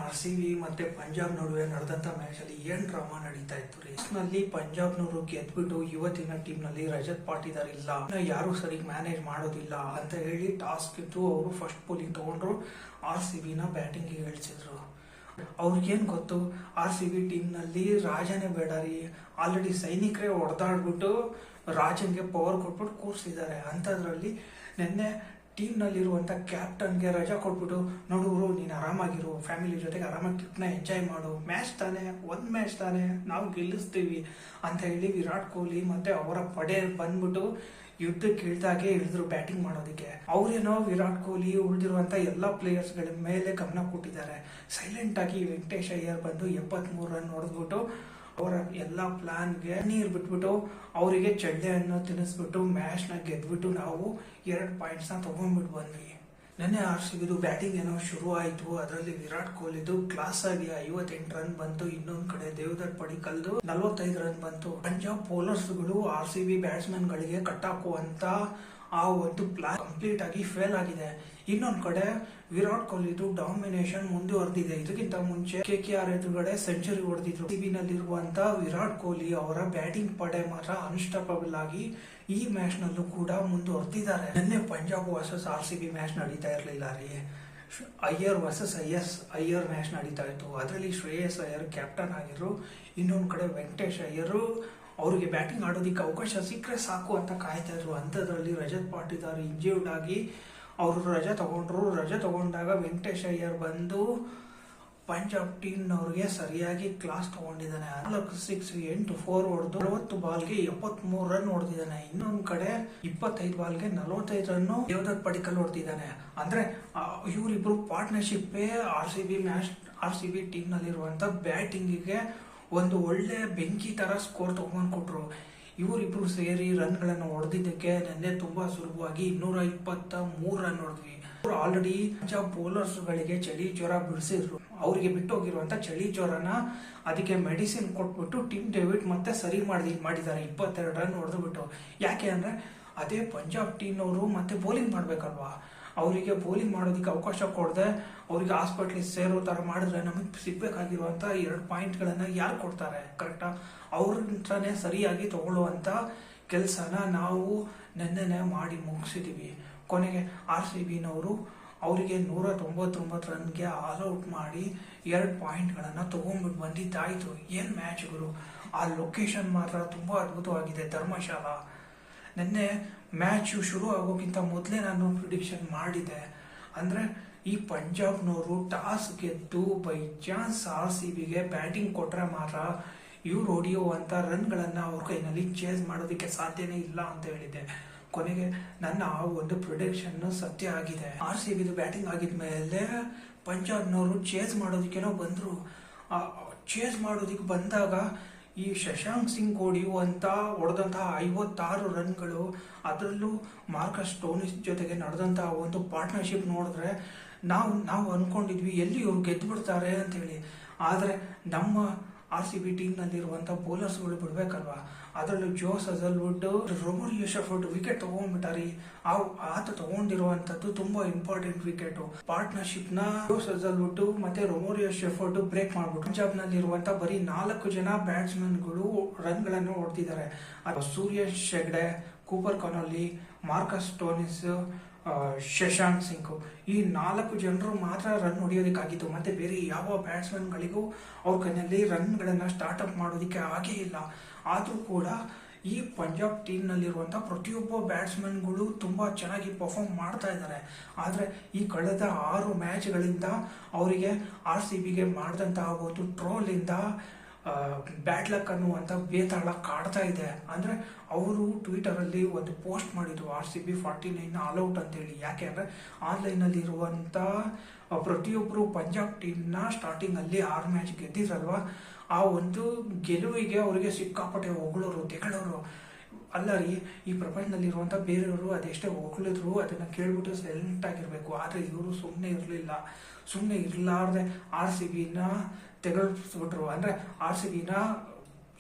RCB ಮತ್ತೆ ಪಂಜಾಬ್ ನಡುವೆ ನಡೆದಂತ ಮ್ಯಾಚ್ ಅಲ್ಲಿ ಏನ್ ಡ್ರಾಮಾ ನಡೀತಾ ಇತ್ತು ರೀ. ನಲ್ಲಿ ಪಂಜಾಬ್ನವರು ಗೆದ್ಬಿಟ್ಟು ಇವತ್ತಿನ ಟೀಮ್ ನಲ್ಲಿ ರಜತ್ ಪಾಟಿದಾರ್ ಇಲ್ಲ, ಯಾರು ಸರಿ ಮ್ಯಾನೇಜ್ ಮಾಡೋದಿಲ್ಲ ಅಂತ ಹೇಳಿ ಟಾಸ್ಕ್ ಇತ್ತು. ಅವರು ಫಸ್ಟ್ ಬೌಲಿಂಗ್ ತಗೊಂಡ್ರು, RCB ನ ಬ್ಯಾಟಿಂಗ್ ಇಳಿಸಿದ್ರು. ಅವ್ರಿಗೇನ್ ಗೊತ್ತು, RCB ಟೀಮ್ ನಲ್ಲಿ ರಾಜನೇ ಬೇಡ ರೀ, ಆಲ್ರೆಡಿ ಸೈನಿಕರೇ ಹೊಡೆದಾಡ್ಬಿಟ್ಟು ರಾಜನ್ಗೆ ಪವರ್ ಕೊಟ್ಬಿಟ್ಟು ಕೂರ್ಸಿದ್ದಾರೆ. ಅಂತದ್ರಲ್ಲಿ ನಿನ್ನೆ ಟೀಮ್ ನಲ್ಲಿರುವಂತ ಕ್ಯಾಪ್ಟನ್ಗೆ ರಜಾ ಕೊಟ್ಬಿಟ್ಟು, ನೋಡುವರು ನೀನು ಆರಾಮಾಗಿರು, ಫ್ಯಾಮಿಲಿ ಜೊತೆಗೆ ಆರಾಮಾಗಿ ಟ್ರಿಪ್ನ ಎಂಜಾಯ್ ಮಾಡು, ಮ್ಯಾಚ್ ತಾನೆ, ಒಂದ್ ಮ್ಯಾಚ್ ತಾನೆ, ನಾವು ಗೆಲ್ಲಿಸ್ತೀವಿ ಅಂತ ಹೇಳಿ ವಿರಾಟ್ ಕೊಹ್ಲಿ ಮತ್ತೆ ಅವರ ಪಡೆ ಬಂದ್ಬಿಟ್ಟು ಯುದ್ಧಕ್ಕೆ ಇಳಿದಾಗೆ ಇಳಿದ್ರು ಬ್ಯಾಟಿಂಗ್ ಮಾಡೋದಕ್ಕೆ. ಅವ್ರೇನೋ ವಿರಾಟ್ ಕೊಹ್ಲಿ ಉಳಿದಿರುವಂತ ಎಲ್ಲಾ ಪ್ಲೇಯರ್ಸ್ ಗಳ ಮೇಲೆ ಗಮನ ಕೊಟ್ಟಿದ್ದಾರೆ. ಸೈಲೆಂಟ್ ಆಗಿ ವೆಂಕಟೇಶ್ ಅಯ್ಯರ್ ಬಂದು 73 ರನ್ ಹೊಡೆದ್ಬಿಟ್ಟು ಅವರ ಎಲ್ಲಾ ಪ್ಲಾನ್ಗೆ ನೀರು ಬಿಟ್ಬಿಟ್ಟು ಅವರಿಗೆ ಚಳ್ಳೆಯನ್ನು ತಿನ್ನಿಸ್ಬಿಟ್ಟು ಮ್ಯಾಚ್ ನ ಗೆದ್ಬಿಟ್ಟು ನಾವು 2 ಪಾಯಿಂಟ್ಸ್ ನ ತಗೊಂಡ್ಬಿಟ್ಟು ಬಂದ್ವಿ. ನೆನ್ನೆ RCB ಬ್ಯಾಟಿಂಗ್ ಏನೋ ಶುರು ಆಯ್ತು. ಅದರಲ್ಲಿ ವಿರಾಟ್ ಕೊಹ್ಲಿದು ಕ್ಲಾಸ್ ಆಗಿ 58 ರನ್ ಬಂತು. ಇನ್ನೊಂದ್ ಕಡೆ ದೇವದತ್ ಪಡಿಕ್ಕಲ್ದು 45 ರನ್ ಬಂತು. ಪಂಜಾಬ್ ಬೌಲರ್ಸ್ ಗಳು RCB ಬ್ಯಾಟ್ಸ್ಮನ್ ಗಳಿಗೆ ಕಟ್ಟಾಕುವಂತ ಆ ಒಂದು ಪ್ಲಾನ್ ಕಂಪ್ಲೀಟ್ ಆಗಿ ಫೇಲ್ ಆಗಿದೆ. ಇನ್ನೊಂದ್ ಕಡೆ ವಿರಾಟ್ ಕೊಹ್ಲಿದು ಡಾಮಿನೇಷನ್ ಮುಂದುವರೆದಿದೆ. ಇದಕ್ಕಿಂತ ಮುಂಚೆ KKR ಎದುರುಗಡೆ ಸೆಂಚುರಿ ಹೊಡೆದಿದ್ರು. RCB ನಲ್ಲಿರುವಂತ ವಿರಾಟ್ ಕೊಹ್ಲಿ ಅವರ ಬ್ಯಾಟಿಂಗ್ ಪಡೆ ಮಾತ್ರ ಅನ್ಸ್ಟಾಪಬಲ್ ಆಗಿ ಈ ಮ್ಯಾಚ್ ನಲ್ಲೂ ಕೂಡ ಮುಂದುವರೆದಿದ್ದಾರೆ. ನಿನ್ನೆ ಪಂಜಾಬ್ ವರ್ಸಸ್ RCB ಮ್ಯಾಚ್ ನಡೀತಾ ಇರಲಿಲ್ಲ ರೀ, ಅಯ್ಯರ್ ವರ್ಸಸ್ ಅಯ್ಯರ್ ಮ್ಯಾಚ್ ನಡೀತಾ ಇತ್ತು. ಅದರಲ್ಲಿ ಶ್ರೇಯಸ್ ಅಯ್ಯರ್ ಕ್ಯಾಪ್ಟನ್ ಆಗಿದ್ರು. ಇನ್ನೊಂದ್ ಕಡೆ ವೆಂಕಟೇಶ್ ಅಯ್ಯರ್ ಅವ್ರಿಗೆ ಬ್ಯಾಟಿಂಗ್ ಆಡೋದಿಕ್ಕೆ ಅವಕಾಶ ಸಿಕ್ಕರೆ ಸಾಕು ಅಂತ ಕಾಯ್ತಾ ಇದ್ರು. ಅಂತದ್ರಲ್ಲಿ ರಜತ್ ಪಾಟಿದಾರ್ ಇಂಜರ್ಡ್ ಆಗಿ ಅವರು ರಜಾ ತಗೊಂಡ್ರು. ರಜಾ ತಗೊಂಡಾಗ ವೆಂಕಟೇಶ್ ಅಯ್ಯರ್ ಬಂದು ಪಂಜಾಬ್ ಟೀಮ್ ನವ್ರಿಗೆ ಸರಿಯಾಗಿ ಕ್ಲಾಸ್ ತಗೊಂಡಿದ್ದಾನೆ. 4 6 8 4 ಹೊಡೆದು 60 ಬಾಲ್ಗೆ 73 ರನ್ ಹೊಡೆದಿದ್ದಾನೆ. ಇನ್ನೊಂದ್ ಕಡೆ 25 ಬಾಲ್ಗೆ 45 ರನ್ ದೇವದತ್ ಪಡಿಕ್ಕಲ್ ಹೊಡೆದಿದ್ದಾನೆ. ಅಂದ್ರೆ ಇವರಿಬ್ರು ಪಾರ್ಟ್ನರ್ಶಿಪ್ RCB ಟೀಮ್ ನಲ್ಲಿರುವಂತ ಬ್ಯಾಟಿಂಗಿಗೆ ಒಂದು ಒಳ್ಳೆ ಬೆಂಕಿ ತರ ಸ್ಕೋರ್ ತಗೊಂಡ್ ಕೊಟ್ರು. ಇವರಿಬ್ರು ಸೇರಿ ರನ್ ಗಳನ್ನು ಹೊಡೆದಿದ್ದಕ್ಕೆ ನಿನ್ನೆ ತುಂಬಾ ಸುಲಭವಾಗಿ 223 ರನ್ ಹೊಡೆದ್ವಿ. ಆಲ್ರೆಡಿ ಪಂಜಾಬ್ ಬೌಲರ್ಸ್ ಗಳಿಗೆ ಚಳಿ ಜ್ವರ ಬಿಡಿಸಿದ್ರು. ಅವರಿಗೆ ಬಿಟ್ಟೋಗಿರುವಂತ ಚಳಿ ಜ್ವರನ ಅದಕ್ಕೆ ಮೆಡಿಸಿನ್ ಕೊಟ್ಬಿಟ್ಟು ಟಿಮ್ ಡೇವಿಡ್ ಮತ್ತೆ ಸರಿ ಮಾಡಿದ್ದಾರೆ. 22 ರನ್ ಹೊಡೆದ್ಬಿಟ್ಟು. ಯಾಕೆ ಅಂದ್ರೆ ಅದೇ ಪಂಜಾಬ್ ಟೀಮ್ ಅವರು ಮತ್ತೆ ಬೌಲಿಂಗ್ ಮಾಡ್ಬೇಕಲ್ವಾ, ಅವರಿಗೆ ಬೌಲಿಂಗ್ ಮಾಡೋದಕ್ಕೆ ಅವಕಾಶ ಕೊಡದೆ ಅವರಿಗೆ ಹಾಸ್ಪಿಟ್ಲಿಗೆ ಸೇರೋ ತರ ಮಾಡಿದ್ರೆ ನಮಗೆ ಸಿಗ್ಬೇಕಾಗಿರುವಂತ 2 ಪಾಯಿಂಟ್ ಗಳನ್ನ ಯಾರು ಕೊಡ್ತಾರೆ? ಕರೆಕ್ಟಾ? ಅವ್ರತ್ರನೇ ಸರಿಯಾಗಿ ತಗೊಳ್ಳುವಂತ ಕೆಲಸನ ನಾವು ನೆನ್ನೆನೆ ಮಾಡಿ ಮುಗಿಸಿದೀವಿ. ಕೊನೆಗೆ RCB ನವರು ಅವರಿಗೆ 199 ರನ್ಗೆ ಆಲ್ ಔಟ್ ಮಾಡಿ 2 ಪಾಯಿಂಟ್ ಗಳನ್ನ ತಗೊಂಡ್ಬಿಟ್ಟು ಬಂದಿದ್ದಾಯ್ತು. ಏನ್ ಮ್ಯಾಚ್ ಗುರು! ಆ ಲೊಕೇಶನ್ ಮಾತ್ರ ತುಂಬಾ ಅದ್ಭುತವಾಗಿದೆ, ಧರ್ಮಶಾಲಾ. ನಿನ್ನೆ ಮ್ಯಾಚ್ ಶುರು ಆಗೋಕ್ಕಿಂತ ಮೊದಲೇ ನಾನು ಪ್ರಿಡಿಕ್ಷನ್ ಮಾಡಿದೆ. ಅಂದ್ರೆ ಈ ಪಂಜಾಬ್ನವರು ಟಾಸ್ ಗೆದ್ದು ಬೈ ಚಾನ್ಸ್ RCBಗೆ ಬ್ಯಾಟಿಂಗ್ ಕೊಟ್ರೆ ಮಾತ್ರ ಇವ್ರು ಹೊಡೆಯುವಂತ ರನ್ ಗಳನ್ನ ಅವ್ರ ಕೈನಲ್ಲಿ ಚೇಸ್ ಮಾಡೋದಕ್ಕೆ ಸಾಧ್ಯನೇ ಇಲ್ಲ ಅಂತ ಹೇಳಿದ್ದೆ. ಕೊನೆಗೆ ನನ್ನ ಆ ಒಂದು ಪ್ರಿಡಿಕ್ಷನ್ ಸತ್ಯ ಆಗಿದೆ. RCB ಬ್ಯಾಟಿಂಗ್ ಆಗಿದ್ಮೇಲೆ ಪಂಜಾಬ್ನವರು ಚೇಸ್ ಮಾಡೋದಕ್ಕೇನೋ ಬಂದ್ರು. ಚೇಸ್ ಮಾಡೋದಕ್ಕೆ ಬಂದಾಗ ಈ ಶಶಾಂಕ್ ಸಿಂಗ್ ಹೊಡೆದಂತಹ 56 ರನ್ಗಳು, ಅದರಲ್ಲೂ ಮಾರ್ಕಸ್ ಸ್ಟೋನಿಸ್ ಜೊತೆಗೆ ನಡೆದಂತಹ ಒಂದು ಪಾರ್ಟ್ನರ್ಶಿಪ್ ನೋಡಿದ್ರೆ ನಾವು ಅನ್ಕೊಂಡಿದ್ವಿ ಎಲ್ಲಿ ಇವ್ರು ಗೆದ್ದು ಬಿಡ್ತಾರೆ ಅಂತ ಹೇಳಿ. ಆದ್ರೆ ನಮ್ಮ RCB ಟೀಮ್ ನಲ್ಲಿರುವಂತಹ ಬೌಲರ್ಸ್ ಗಳು ಬಿಡ್ಬೇಕಲ್ವಾ. ಅದರಲ್ಲೂ ಜೋಸ್ ಹಜಲ್ವುಡ್, ರೊಮೋರಿಯೋ ಶೆಫರ್ಡ್ ವಿಕೆಟ್ ತಗೊಂಡ್ಬಿಟ್ಟಾರಿ. ಆತ ತಗೊಂಡಿರುವಂತದ್ದು ತುಂಬಾ ಇಂಪಾರ್ಟೆಂಟ್ ವಿಕೆಟ್. ಪಾರ್ಟ್ನರ್ಶಿಪ್ ನ ಜೋಸ್ ಹಜಲ್ವುಡ್ ಮತ್ತೆ ರೊಮೋರಿಯೋ ಶೆಫರ್ಡ್ ಬ್ರೇಕ್ ಮಾಡ್ಬಿಟ್ಟು ಪಂಜಾಬ್ ನಲ್ಲಿರುವಂತ ಬರೀ 4 ಜನ ಬ್ಯಾಟ್ಸ್ಮನ್ ಗಳು ರನ್ ಗಳನ್ನು ಹೊಡೆದಿದ್ದಾರೆ. Surya Hegde, Cooper Connolly, Marcus Stoinis, Shashank Singh, ಈ 4 ಜನರು ಮಾತ್ರ ರನ್ ಹೊಡೆಯೋದಕ್ಕಾಗಿತ್ತು. ಮತ್ತೆ ಬೇರೆ ಯಾವ ಬ್ಯಾಟ್ಸ್ಮನ್ ಗಳಿಗೂ ಅವ್ರ ಕೈಯಲ್ಲಿ ರನ್ ಗಳನ್ನ ಸ್ಟಾರ್ಟ್ ಅಪ್ ಮಾಡೋದಕ್ಕೆ ಆಗೇ ಇಲ್ಲ. ಆದ್ರೂ ಕೂಡ ಈ ಪಂಜಾಬ್ ಟೀಮ್ ನಲ್ಲಿರುವಂತಹ ಪ್ರತಿಯೊಬ್ಬ ಬ್ಯಾಟ್ಸ್ಮನ್ ಗಳು ತುಂಬಾ ಚೆನ್ನಾಗಿ ಪರ್ಫಾರ್ಮ್ ಮಾಡ್ತಾ ಇದ್ದಾರೆ. ಆದ್ರೆ ಈ ಕಳೆದ 6 ಮ್ಯಾಚ್ ಗಳಿಂದ ಅವರಿಗೆ RCBಗೆ ಮಾಡಿದಂತಹ ಒಂದು ಟ್ರೋಲ್ ಇಂದ ಬ್ಯಾಡ್ ಲಕ್ ಅನ್ನುವಂತ ಬೇತಾಳ ಕಾಡ್ತಾ ಇದೆ. ಅಂದ್ರೆ ಅವರು ಟ್ವಿಟರ್ ಅಲ್ಲಿ ಒಂದು ಪೋಸ್ಟ್ ಮಾಡಿದ್ರು, RCB 49 ಆಲ್ ಔಟ್ ಅಂತ ಹೇಳಿ. ಯಾಕೆ ಅಂದ್ರೆ ಆನ್ಲೈನ್ ಅಲ್ಲಿ ಇರುವಂತ ಪ್ರತಿಯೊಬ್ರು ಪಂಜಾಬ್ ಟೀಮ್ ನ ಸ್ಟಾರ್ಟಿಂಗ್ ಅಲ್ಲಿ 6 ಮ್ಯಾಚ್ ಗೆದ್ದಿದ್ರಲ್ವಾ, ಆ ಒಂದು ಗೆಲುವಿಗೆ ಅವರಿಗೆ ಸಿಕ್ಕಾಪಟ್ಟೆ ಹೊಗಳೋರು ತೆಗಳೋರು. ಅಲ್ಲ ರೀ, ಈ ಪ್ರಪಂಚದಲ್ಲಿರುವಂತ ಬೇರೆಯವರು ಅದೆಷ್ಟೇ ಹೊಗಳಿದ್ರು ಅದನ್ನ ಕೇಳ್ಬಿಟ್ಟು ಸೈಲೆಂಟ್ ಆಗಿರ್ಬೇಕು. ಆದ್ರೆ ಇವರು ಸುಮ್ಮನೆ ಇರ್ಲಾರ್ದೆ RCBನ ತೆಗೆಸ್ಬಿಟ್ರು. ಅಂದ್ರೆ RCBನ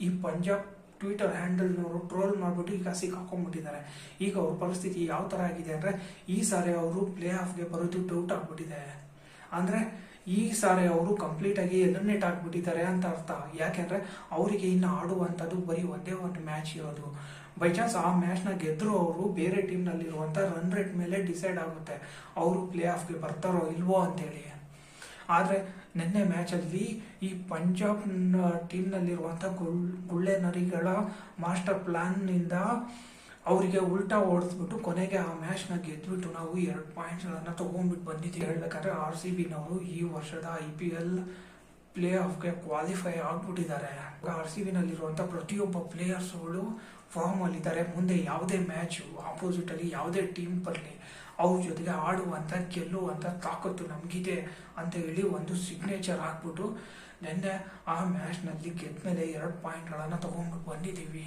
ಈ ಪಂಜಾಬ್ ಟ್ವಿಟರ್ ಹ್ಯಾಂಡಲ್ ಟ್ರೋಲ್ ಮಾಡ್ಬಿಟ್ಟು ಈಗ ಸಿಕ್ಕಾಕೊಂಡ್ಬಿಟ್ಟಿದ್ದಾರೆ. ಈಗ ಅವ್ರ ಪರಿಸ್ಥಿತಿ ಯಾವ ತರ ಆಗಿದೆ ಅಂದ್ರೆ ಈ ಸಾರಿ ಅವರು ಪ್ಲೇ ಆಫ್ಗೆ ಬರೋದು ಡೌಟ್ ಆಗ್ಬಿಟ್ಟಿದೆ. ಅಂದ್ರೆ ಈ ಸಾರಿ ಅವರು ಕಂಪ್ಲೀಟ್ ಆಗಿ ಎಲಿಮಿನೇಟ್ ಆಗ್ಬಿಟ್ಟಿದ್ದಾರೆ ಅಂತ ಅರ್ಥ. ಯಾಕೆಂದ್ರೆ ಅವರಿಗೆ ಇನ್ನು ಆಡುವಂಥದ್ದು ಬರೀ ಒಂದೇ ಒಂದು ಮ್ಯಾಚ್ ಇರೋದು. ಬೈ ಚಾನ್ಸ್ ಆ ಮ್ಯಾಚ್ನ ಗೆದ್ರು ಅವರು ಬೇರೆ ಟೀಮ್ನಲ್ಲಿರುವಂಥ ರನ್ ರೇಟ್ ಮೇಲೆ ಡಿಸೈಡ್ ಆಗುತ್ತೆ ಅವರು ಪ್ಲೇ ಆಫ್ಗೆ ಬರ್ತಾರೋ ಇಲ್ವೋ ಅಂತೇಳಿ. ಆದರೆ ನಿನ್ನೆ ಮ್ಯಾಚಲ್ಲಿ ಈ ಪಂಜಾಬ್ ಟೀಮ್ನಲ್ಲಿರುವಂಥ ಗುಳ್ಳೆ ನರಿಗಳ ಮಾಸ್ಟರ್ ಪ್ಲಾನ್ನಿಂದ ಅವರಿಗೆ ಉಲ್ಟಾ ಓಡಿಸ್ಬಿಟ್ಟು ಕೊನೆಗೆ ಆ ಮ್ಯಾಚ್ನ ಗೆದ್ಬಿಟ್ಟು ನಾವು 2 ಪಾಯಿಂಟ್ಸ್ಗಳನ್ನು ತೊಗೊಂಡ್ಬಿಟ್ಟು ಬಂದಿದ್ದೀವಿ. ಹೇಳ್ಬೇಕಾದ್ರೆ RCBನವರು ಈ ವರ್ಷದ IPL ಪ್ಲೇ ಆಫ್ಗೆ ಕ್ವಾಲಿಫೈ ಆಗ್ಬಿಟ್ಟಿದ್ದಾರೆ. RCBನಲ್ಲಿರುವಂಥ ಪ್ರತಿಯೊಬ್ಬ ಪ್ಲೇಯರ್ಸ್ಗಳು ಫಾರ್ಮ್ ಅಲ್ಲಿದ್ದಾರೆ. ಮುಂದೆ ಯಾವುದೇ ಮ್ಯಾಚ್ ಆಪೋಸಿಟ್ ಅಲ್ಲಿ ಯಾವುದೇ ಟೀಮ್ ಬರಲಿ ಅವ್ರ ಜೊತೆಗೆ ಆಡುವಂಥ ಗೆಲ್ಲುವಂಥ ತಾಕತ್ತು ನಮಗಿದೆ ಅಂತ ಹೇಳಿ ಒಂದು ಸಿಗ್ನೇಚರ್ ಹಾಕ್ಬಿಟ್ಟು ನಿನ್ನೆ ಆ ಮ್ಯಾಚ್ನಲ್ಲಿ ಗೆದ್ದ ಮೇಲೆ 2 ಪಾಯಿಂಟ್ಗಳನ್ನು ತೊಗೊಂಡ್ಬಿಟ್ಟು ಬಂದಿದ್ದೀವಿ.